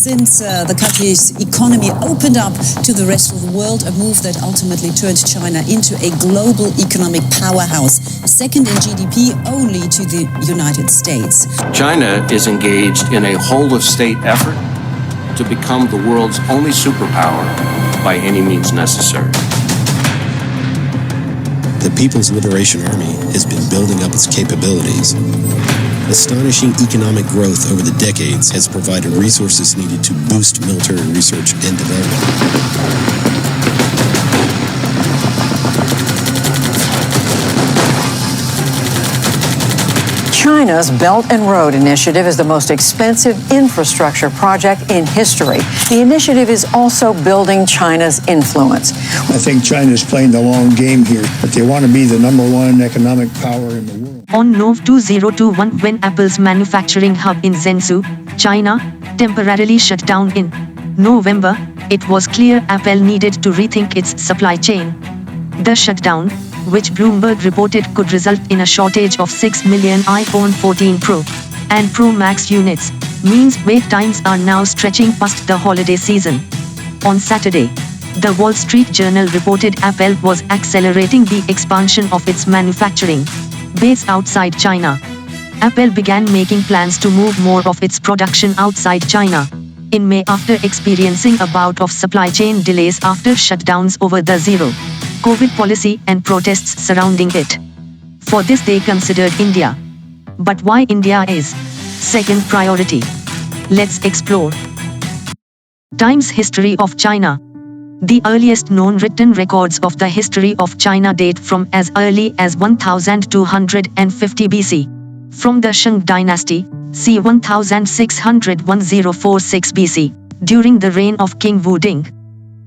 Since the country's economy opened up to the rest of the world, a move that ultimately turned China into a global economic powerhouse, second in GDP only to the United States. China is engaged in a whole-of-state effort to become the world's only superpower by any means necessary. The People's Liberation Army has been building up its capabilities. Astonishing economic growth over the decades has provided resources needed to boost military research and development. China's Belt and Road Initiative is the most expensive infrastructure project in history. The initiative is also building China's influence. I think China's playing the long game here, but they want to be the #1 economic power in the world. On Nov 2021, when Apple's manufacturing hub in Zhengzhou, China, temporarily shut down in November, it was clear Apple needed to rethink its supply chain. The shutdown, which Bloomberg reported could result in a shortage of 6 million iPhone 14 Pro and Pro Max units, means wait times are now stretching past the holiday season. On Saturday, the Wall Street Journal reported Apple was accelerating the expansion of its manufacturing base outside China. Apple began making plans to move more of its production outside China in May after experiencing a bout of supply chain delays after shutdowns over the zero-COVID policy and protests surrounding it. For this they considered India. But why India is second priority? Let's explore. Times History of China. The earliest known written records of the history of China date from as early as 1250 BC. From the Shang dynasty, c. 1600-1046 BC, during the reign of King Wu Ding.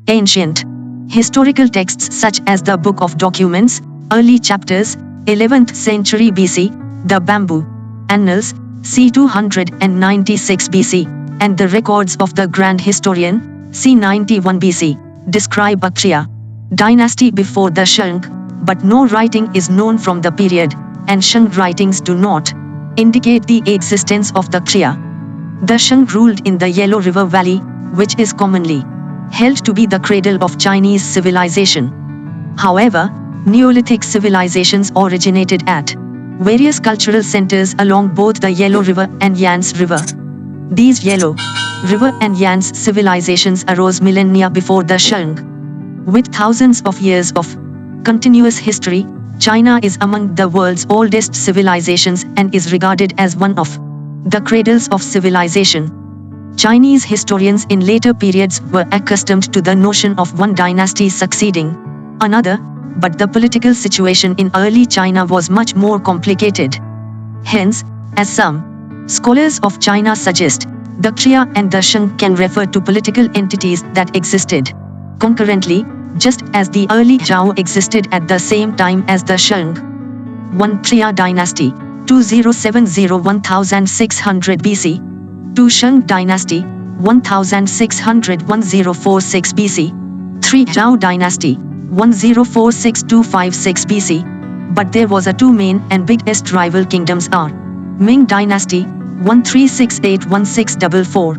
Ancient historical texts such as the Book of Documents, early chapters, 11th century BC, the Bamboo Annals, c. 296 BC, and the records of the Grand Historian, c. 91 BC, describe a Kshatriya dynasty before the Shang, but no writing is known from the period, and Shang writings do not indicate the existence of the Kshatriya. The Shang ruled in the Yellow River Valley, which is commonly held to be the cradle of Chinese civilization. However, Neolithic civilizations originated at various cultural centers along both the Yellow River and Yangtze River. These Yellow River and Yangtze civilizations arose millennia before the Shang. With thousands of years of continuous history, China is among the world's oldest civilizations and is regarded as one of the cradles of civilization. Chinese historians in later periods were accustomed to the notion of one dynasty succeeding another, but the political situation in early China was much more complicated. Hence, as some scholars of China suggest, the Kshatriya and the Shang can refer to political entities that existed concurrently, just as the early Zhao existed at the same time as the Shang. 1 Kshatriya dynasty, 2070-1600 BC. 2 Shang dynasty, 1600-1046 BC. 3 Zhao dynasty, 1046-256 BC. But there was a two main and biggest rival kingdoms are Ming dynasty, 1368-1644.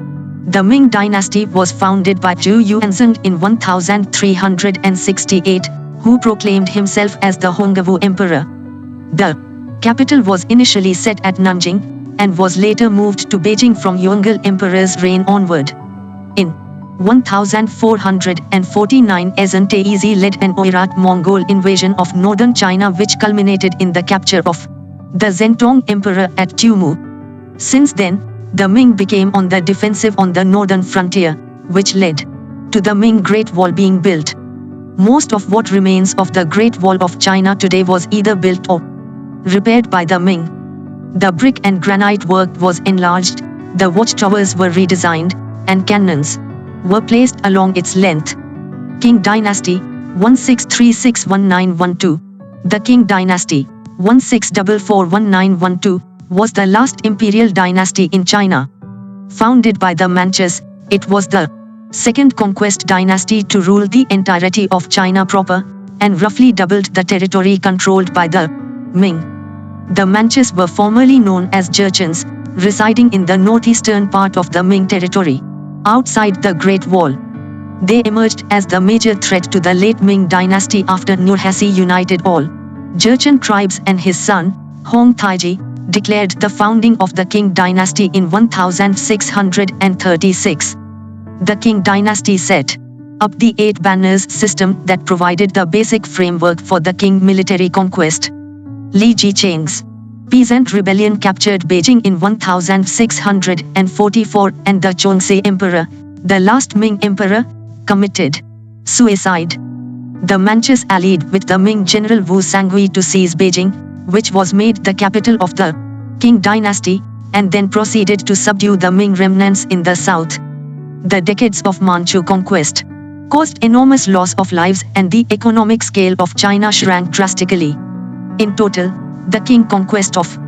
The Ming dynasty was founded by Zhu Yuanzong in 1368, who proclaimed himself as the Hongwu Emperor. The capital was initially set at Nanjing, and was later moved to Beijing from Yongle Emperor's reign onward. In 1449, Ezan-Teizi led an Oirat-Mongol invasion of northern China which culminated in the capture of the Zhentong Emperor at Tumu. Since then, the Ming became on the defensive on the northern frontier, which led to the Ming Great Wall being built. Most of what remains of the Great Wall of China today was either built or repaired by the Ming. The brick and granite work was enlarged, the watchtowers were redesigned, and cannons were placed along its length. Qing Dynasty, 1636-1912. The Qing Dynasty, 1644-1912, was the last imperial dynasty in China. Founded by the Manchus, it was the second conquest dynasty to rule the entirety of China proper, and roughly doubled the territory controlled by the Ming. The Manchus were formerly known as Jurchens, residing in the northeastern part of the Ming territory. outside the Great Wall. They emerged as the major threat to the late Ming dynasty after Nurhaci united all Jurchen tribes, and his son, Hong Taiji, declared the founding of the Qing dynasty in 1636. The Qing dynasty set up the 8 banners system that provided the basic framework for the Qing military conquest. Li Jicheng's peasant rebellion captured Beijing in 1644, and the Chongxi Emperor, the last Ming emperor, committed suicide. The Manchus allied with the Ming general Wu Sangui to seize Beijing, which was made the capital of the Qing dynasty, and then proceeded to subdue the Ming remnants in the south. The decades of Manchu conquest caused enormous loss of lives, and the economic scale of China shrank drastically. In total, the Qing conquest of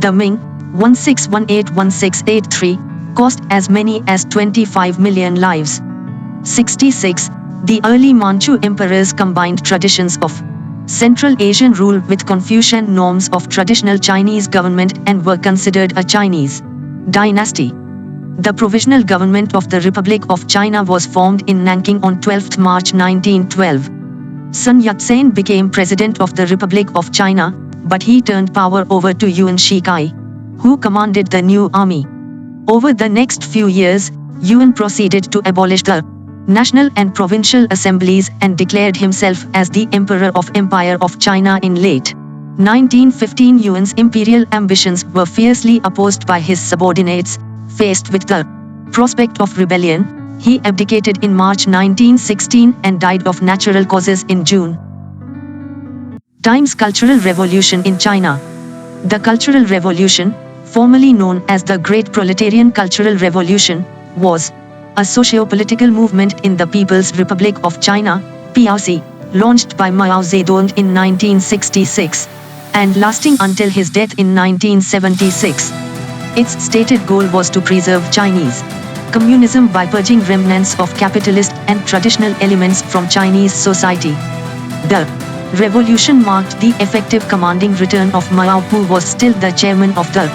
the Ming, 1618-1683, cost as many as 25 million lives. 66. The early Manchu emperors combined traditions of Central Asian rule with Confucian norms of traditional Chinese government and were considered a Chinese dynasty. The Provisional Government of the Republic of China was formed in Nanking on 12 March 1912. Sun Yat-sen became President of the Republic of China, but he turned power over to Yuan Shikai, who commanded the new army. Over the next few years, Yuan proceeded to abolish the national and provincial assemblies and declared himself as the Emperor of Empire of China in late 1915. Yuan's imperial ambitions were fiercely opposed by his subordinates. Faced with the prospect of rebellion, he abdicated in March 1916 and died of natural causes in June. Times Cultural Revolution in China. The Cultural Revolution, formerly known as the Great Proletarian Cultural Revolution, was a socio-political movement in the People's Republic of China, PRC, launched by Mao Zedong in 1966, and lasting until his death in 1976. Its stated goal was to preserve Chinese communism by purging remnants of capitalist and traditional elements from Chinese society. The revolution marked the effective commanding return of Mao, who was still the chairman of the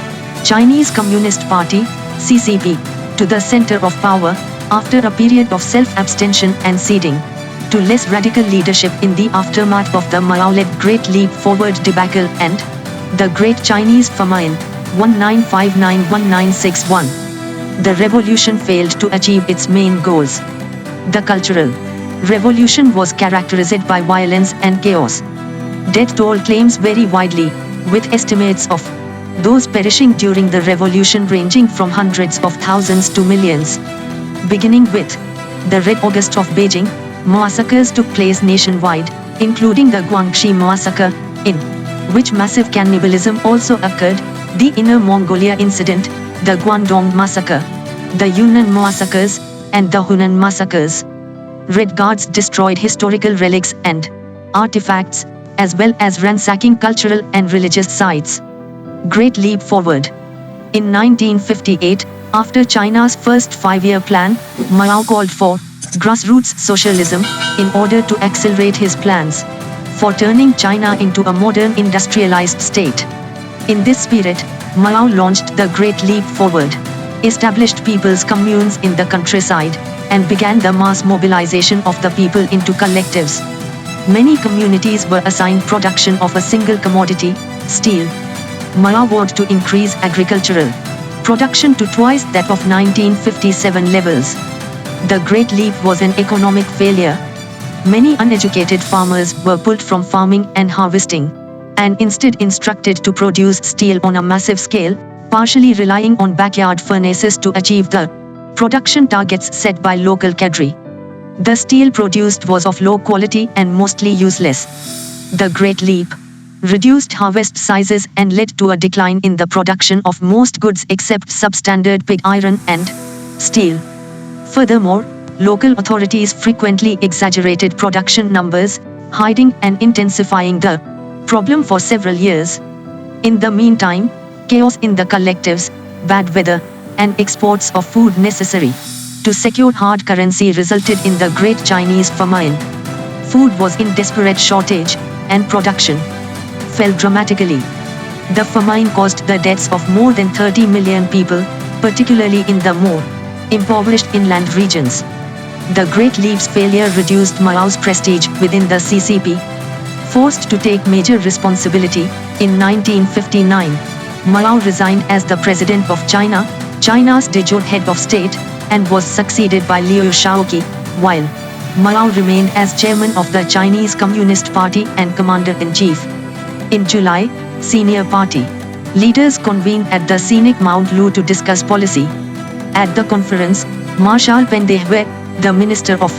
Chinese Communist Party, CCP, to the center of power, after a period of self-abstention and ceding to less radical leadership in the aftermath of the Mao-led Great Leap Forward debacle and the Great Chinese Famine, 1959-1961. The revolution failed to achieve its main goals. The Cultural Revolution was characterized by violence and chaos. Death toll claims vary widely, with estimates of those perishing during the revolution ranging from hundreds of thousands to millions. Beginning with the Red August of Beijing, massacres took place nationwide, including the Guangxi massacre, in which massive cannibalism also occurred, the Inner Mongolia incident, the Guangdong massacre, the Yunnan massacres, and the Hunan massacres. Red Guards destroyed historical relics and artifacts, as well as ransacking cultural and religious sites. Great Leap Forward. In 1958, after China's first 5-year plan, Mao called for grassroots socialism in order to accelerate his plans for turning China into a modern industrialized state. In this spirit, Mao launched the Great Leap Forward, established people's communes in the countryside, and began the mass mobilization of the people into collectives. Many communities were assigned production of a single commodity, steel. Mao vowed to increase agricultural production to twice that of 1957 levels. The Great Leap was an economic failure. Many uneducated farmers were pulled from farming and harvesting, and instead instructed to produce steel on a massive scale, partially relying on backyard furnaces to achieve the production targets set by local cadre. The steel produced was of low quality and mostly useless. The Great Leap reduced harvest sizes and led to a decline in the production of most goods except substandard pig iron and steel. Furthermore, local authorities frequently exaggerated production numbers, hiding and intensifying the problem for several years. In the meantime, chaos in the collectives, bad weather, and exports of food necessary to secure hard currency resulted in the Great Chinese Famine. Food was in desperate shortage, and production fell dramatically. The famine caused the deaths of more than 30 million people, particularly in the more impoverished inland regions. The Great Leap's failure reduced Mao's prestige within the CCP. Forced to take major responsibility, in 1959, Mao resigned as the President of China, China's de jure head of state, and was succeeded by Liu Shaoqi, while Mao remained as chairman of the Chinese Communist Party and commander-in-chief. In July, senior party leaders convened at the scenic Mount Lu to discuss policy. At the conference, Marshal Pendehuet, the Minister of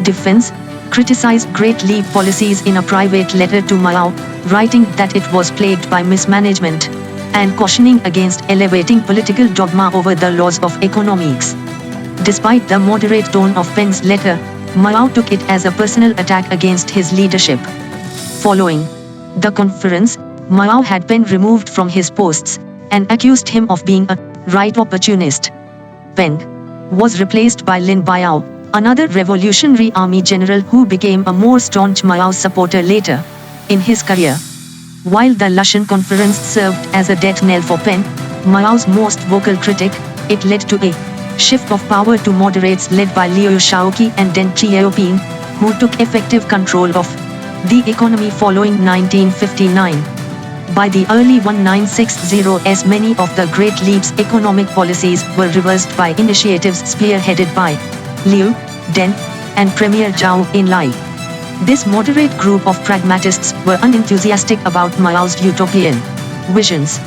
Defense, criticized Great Leap policies in a private letter to Mao, writing that it was plagued by mismanagement, and cautioning against elevating political dogma over the laws of economics. Despite the moderate tone of Pen's letter, Mao took it as a personal attack against his leadership. Following the conference, Mao had Pen removed from his posts, and accused him of being a right opportunist. Pen was replaced by Lin Biao, another Revolutionary Army general who became a more staunch Mao supporter later in his career. While the Lushan conference served as a death knell for Pen, Mao's most vocal critic, it led to a shift of power to moderates led by Liu Shaoqi and Deng Xiaoping, who took effective control of the economy following 1959. By the early 1960s, many of the Great Leap's economic policies were reversed by initiatives spearheaded by Liu, Deng, and Premier Zhao Enlai. This moderate group of pragmatists were unenthusiastic about Mao's utopian visions.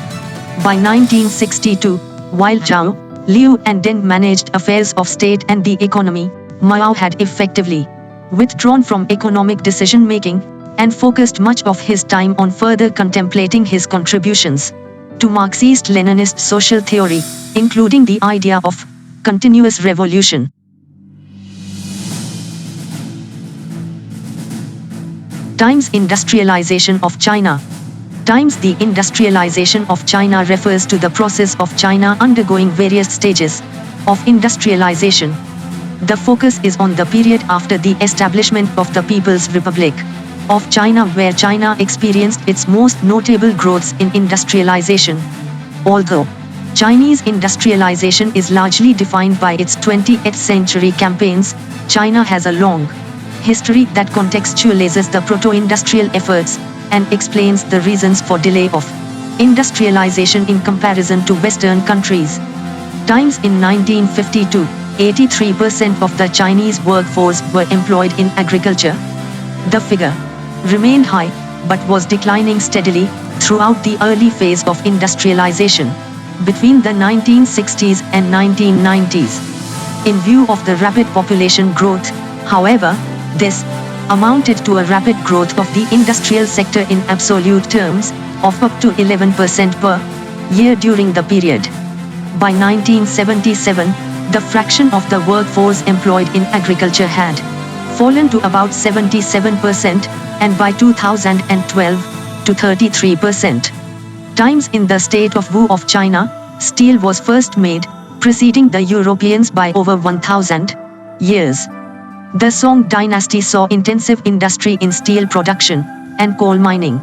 By 1962, while Zhao, Liu and Deng managed affairs of state and the economy, Mao had effectively withdrawn from economic decision-making, and focused much of his time on further contemplating his contributions to Marxist-Leninist social theory, including the idea of continuous revolution. Times Industrialization of China. Times The industrialization of China refers to the process of China undergoing various stages of industrialization. The focus is on the period after the establishment of the People's Republic of China, where China experienced its most notable growths in industrialization. Although Chinese industrialization is largely defined by its 20th century campaigns, China has a long history that contextualizes the proto-industrial efforts and explains the reasons for delay of industrialization in comparison to Western countries. Times in 1952, 83% of the Chinese workforce were employed in agriculture. The figure remained high, but was declining steadily throughout the early phase of industrialization, between the 1960s and 1990s. In view of the rapid population growth, however, this amounted to a rapid growth of the industrial sector in absolute terms, of up to 11% per year during the period. By 1977, the fraction of the workforce employed in agriculture had fallen to about 77%, and by 2012, to 33%. Times in the state of Wu of China, steel was first made, preceding the Europeans by over 1,000 years. The Song dynasty saw intensive industry in steel production and coal mining.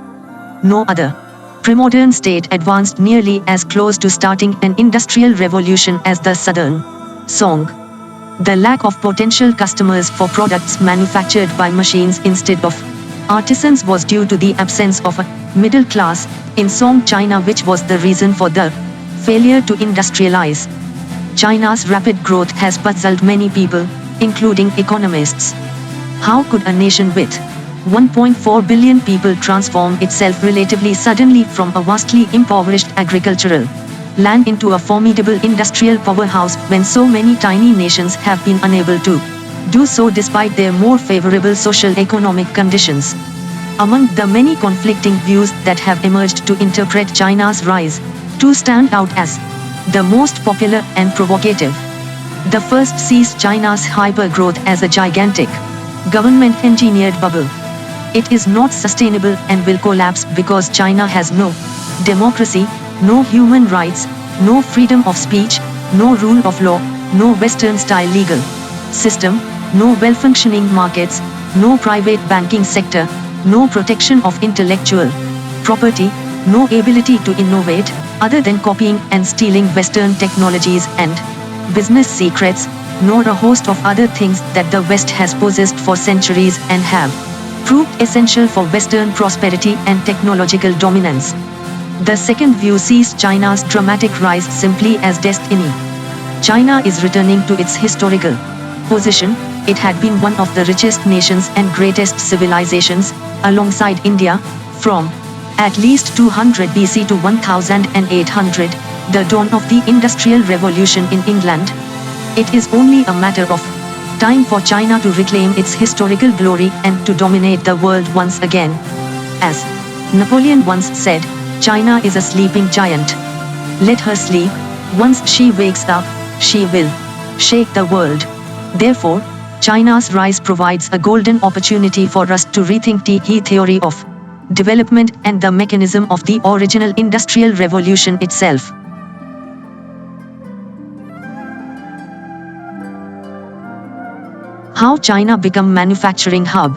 No other pre-modern state advanced nearly as close to starting an industrial revolution as the Southern Song. The lack of potential customers for products manufactured by machines instead of artisans was due to the absence of a middle class in Song China, which was the reason for the failure to industrialize. China's rapid growth has puzzled many people, including economists. How could a nation with 1.4 billion people transform itself relatively suddenly from a vastly impoverished agricultural land into a formidable industrial powerhouse when so many tiny nations have been unable to do so despite their more favorable social-economic conditions? Among the many conflicting views that have emerged to interpret China's rise, two stand out as the most popular and provocative. The first sees China's hypergrowth as a gigantic, government-engineered bubble. It is not sustainable and will collapse because China has no democracy, no human rights, no freedom of speech, no rule of law, no Western-style legal system, no well-functioning markets, no private banking sector, no protection of intellectual property, no ability to innovate, other than copying and stealing Western technologies, and business secrets, nor a host of other things that the West has possessed for centuries and have proved essential for Western prosperity and technological dominance. The second view sees China's dramatic rise simply as destiny. China is returning to its historical position. It had been one of the richest nations and greatest civilizations, alongside India, from at least 200 BC to 1800, the dawn of the Industrial Revolution in England. It is only a matter of time for China to reclaim its historical glory and to dominate the world once again. As Napoleon once said, China is a sleeping giant. Let her sleep. Once she wakes up, she will shake the world. Therefore, China's rise provides a golden opportunity for us to rethink the theory of development and the mechanism of the original Industrial Revolution itself. How China become manufacturing hub.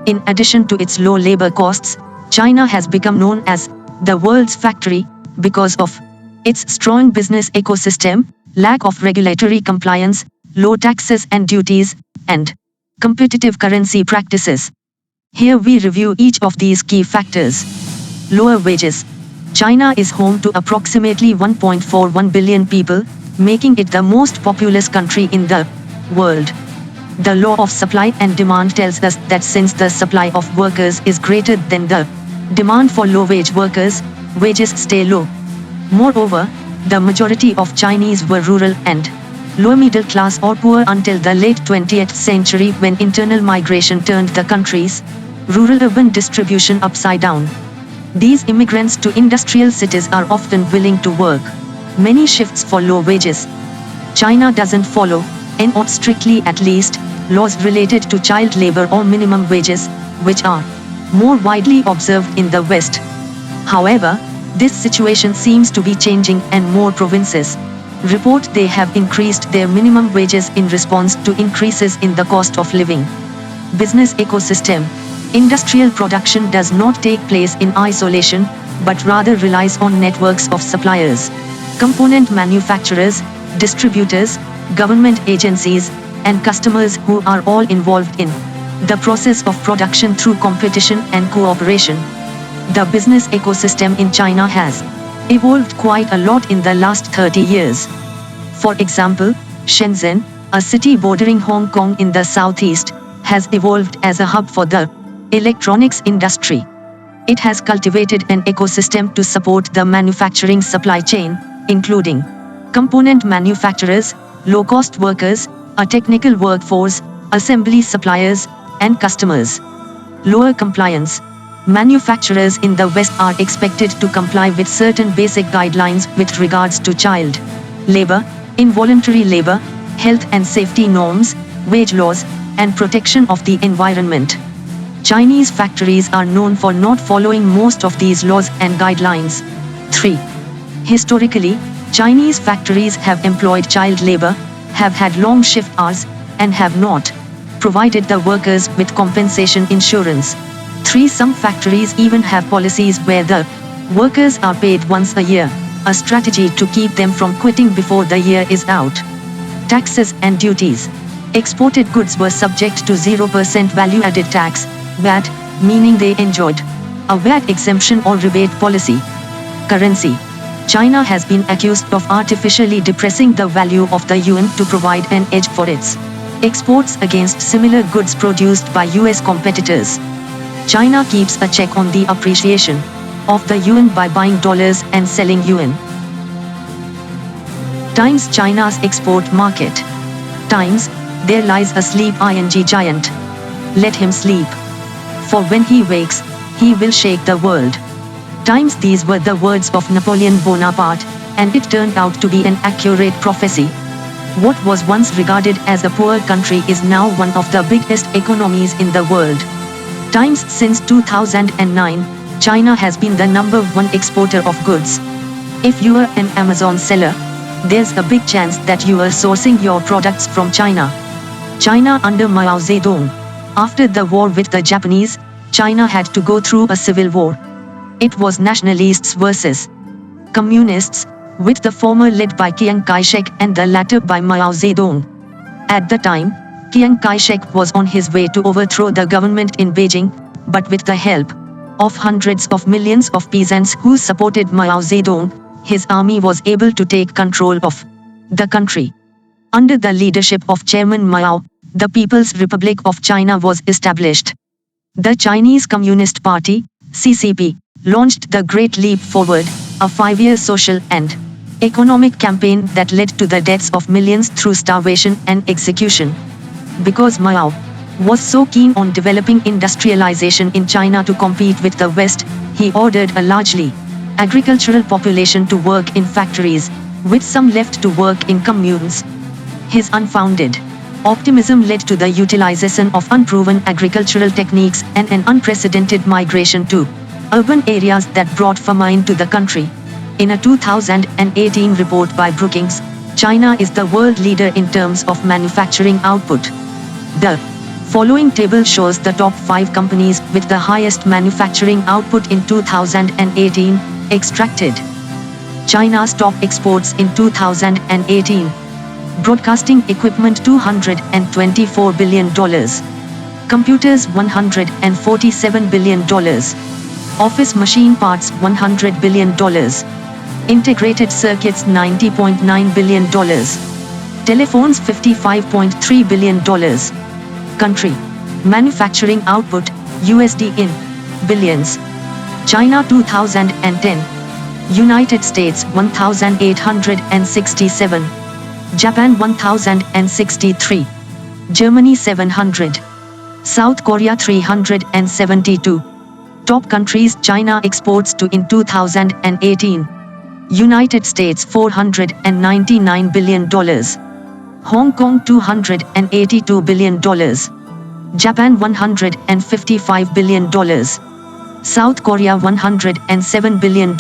In addition to its low labor costs, China has become known as the world's factory because of its strong business ecosystem, lack of regulatory compliance, low taxes and duties, and competitive currency practices. Here we review each of these key factors. Lower wages. China is home to approximately 1.41 billion people, making it the most populous country in the world. The law of supply and demand tells us that since the supply of workers is greater than the demand for low-wage workers, wages stay low. Moreover, the majority of Chinese were rural and lower middle class or poor until the late 20th century, when internal migration turned the country's rural-urban distribution upside down. These immigrants to industrial cities are often willing to work many shifts for low wages. China doesn't follow, and not strictly at least, laws related to child labor or minimum wages, which are more widely observed in the West. However, this situation seems to be changing, and more provinces report they have increased their minimum wages in response to increases in the cost of living. Business ecosystem. Industrial production does not take place in isolation, but rather relies on networks of suppliers, component manufacturers, distributors, government agencies, and customers who are all involved in the process of production through competition and cooperation. The business ecosystem in China has evolved quite a lot in the last 30 years. For example, Shenzhen, a city bordering Hong Kong in the southeast, has evolved as a hub for the electronics industry. It has cultivated an ecosystem to support the manufacturing supply chain, including component manufacturers, low-cost workers, a technical workforce, assembly suppliers, and customers. Lower compliance. Manufacturers in the West are expected to comply with certain basic guidelines with regards to child labor, involuntary labor, health and safety norms, wage laws, and protection of the environment. Chinese factories are known for not following most of these laws and guidelines. 3. Historically, Chinese factories have employed child labor, have had long shift hours, and have not provided the workers with compensation insurance. 3. Some factories even have policies where the workers are paid once a year, a strategy to keep them from quitting before the year is out. Taxes and duties. Exported goods were subject to 0% value-added tax, VAT, meaning they enjoyed a VAT exemption or rebate policy. Currency. China has been accused of artificially depressing the value of the yuan to provide an edge for its exports against similar goods produced by US competitors. China keeps a check on the appreciation of the yuan by buying dollars and selling yuan. Times China's export market. Times, there lies a sleep ing giant. Let him sleep. For when he wakes, he will shake the world. Times, these were the words of Napoleon Bonaparte, and it turned out to be an accurate prophecy. What was once regarded as a poor country is now one of the biggest economies in the world. Times, since 2009, China has been the #1 exporter of goods. If you are an Amazon seller, there's a big chance that you are sourcing your products from China. China under Mao Zedong. After the war with the Japanese, China had to go through a civil war. It was nationalists versus communists, with the former led by Chiang Kai-shek and the latter by Mao Zedong. At the time, Chiang Kai-shek was on his way to overthrow the government in Beijing, but with the help of hundreds of millions of peasants who supported Mao Zedong, his army was able to take control of the country. Under the leadership of Chairman Mao, the People's Republic of China was established. The Chinese Communist Party, CCP, launched the Great Leap Forward, a 5-year social and economic campaign that led to the deaths of millions through starvation and execution. Because Mao was so keen on developing industrialization in China to compete with the West, he ordered a largely agricultural population to work in factories, with some left to work in communes. His unfounded optimism led to the utilization of unproven agricultural techniques and an unprecedented migration to urban areas that brought famine to the country. In a 2018 report by Brookings, China is the world leader in terms of manufacturing output. The following table shows the top 5 companies with the highest manufacturing output in 2018, extracted. China's top exports in 2018. Broadcasting equipment $224 billion. Computers $147 billion. Office machine parts $100 billion. Integrated circuits $90.9 billion. Telephones $55.3 billion. Country. Manufacturing output, USD in billions. China 2010. United States 1,867. Japan 1063. Germany 700. South Korea 372. Top countries China exports to in 2018. United States $499 billion. Hong Kong $282 billion. Japan $155 billion. South Korea $107 billion.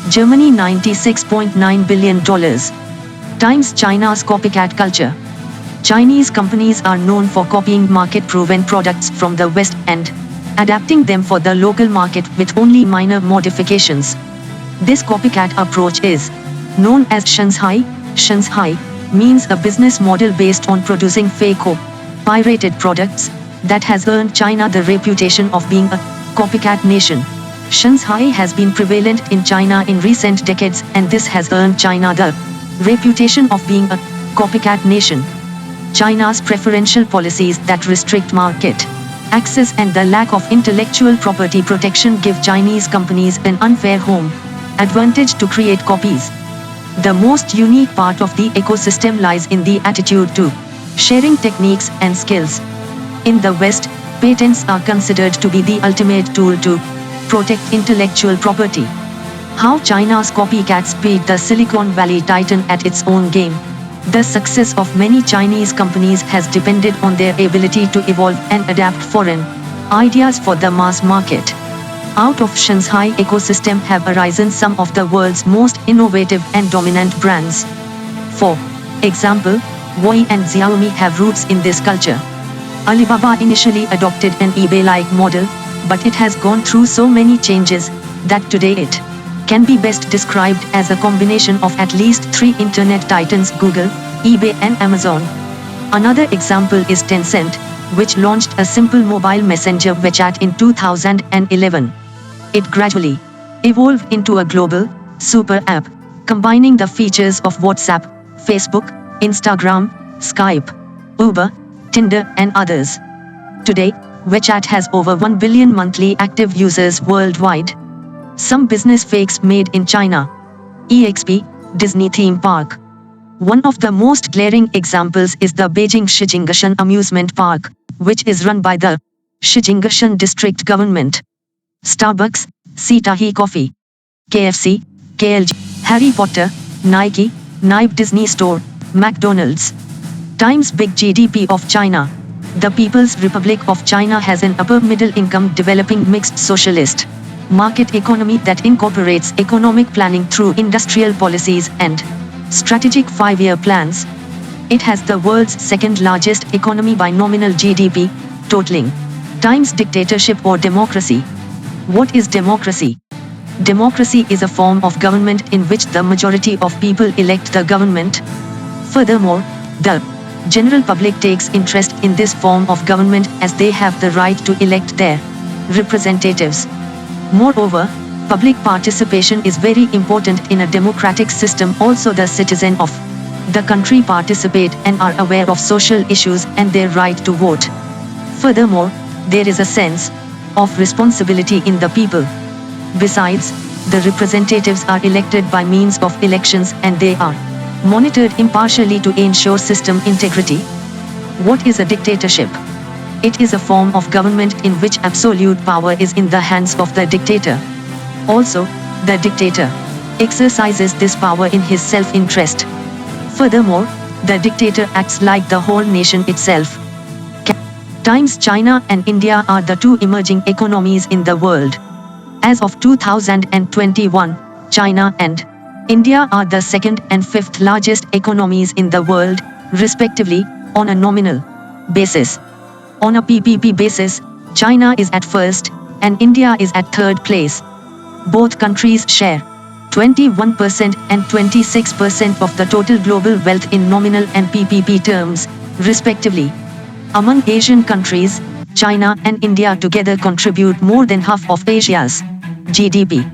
Germany $96.9 billion. Times China's copycat culture. Chinese companies are known for copying market-proven products from the West and adapting them for the local market with only minor modifications. This copycat approach is known as Shanghai. Shanghai means a business model based on producing fake or pirated products that has earned China the reputation of being a copycat nation. Shanghai has been prevalent in China in recent decades, and this has earned China the reputation of being a copycat nation. China's preferential policies that restrict market access and the lack of intellectual property protection give Chinese companies an unfair home advantage to create copies. The most unique part of the ecosystem lies in the attitude to sharing techniques and skills. In the West, patents are considered to be the ultimate tool to protect intellectual property. How China's copycats beat the Silicon Valley titan at its own game. The success of many Chinese companies has depended on their ability to evolve and adapt foreign ideas for the mass market. Out of Shanghai ecosystem have arisen some of the world's most innovative and dominant brands. For example, Huawei and Xiaomi have roots in this culture. Alibaba initially adopted an eBay-like model, but it has gone through so many changes that today it can be best described as a combination of at least 3 internet titans: Google, eBay and Amazon. Another example is Tencent, which launched a simple mobile messenger WeChat in 2011. It gradually evolved into a global super app, combining the features of WhatsApp, Facebook, Instagram, Skype, Uber, Tinder and others. Today, WeChat has over 1 billion monthly active users worldwide. Some business fakes made in China. EXP, Disney theme park. One of the most glaring examples is the Beijing Shijingshan amusement park, which is run by the Shijingshan district government. Starbucks, Sitahi Coffee, KFC, KLG, Harry Potter, Nike, Neighbours Disney Store, McDonald's. Times big GDP of China. The People's Republic of China has an upper middle income developing mixed socialist market economy that incorporates economic planning through industrial policies and strategic 5-year plans. It has the world's second largest economy by nominal GDP, totaling times dictatorship or democracy. What is democracy? Democracy is a form of government in which the majority of people elect the government. Furthermore, the general public takes interest in this form of government as they have the right to elect their representatives. Moreover, public participation is very important in a democratic system. Also, the citizens of the country participate and are aware of social issues and their right to vote. Furthermore, there is a sense of responsibility in the people. Besides, the representatives are elected by means of elections and they are monitored impartially to ensure system integrity. What is a dictatorship? It is a form of government in which absolute power is in the hands of the dictator. Also, the dictator exercises this power in his self-interest. Furthermore, the dictator acts like the whole nation itself. China and India are the two emerging economies in the world. As of 2021, China and India are the second and fifth largest economies in the world, respectively, on a nominal basis. On a PPP basis, China is at first, and India is at third place. Both countries share 21% and 26% of the total global wealth in nominal and PPP terms, respectively. Among Asian countries, China and India together contribute more than half of Asia's GDP.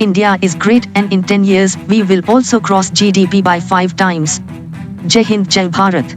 India is great, and in 10 years we will also cross GDP by 5 times. Jai Hind, Jai Bharat.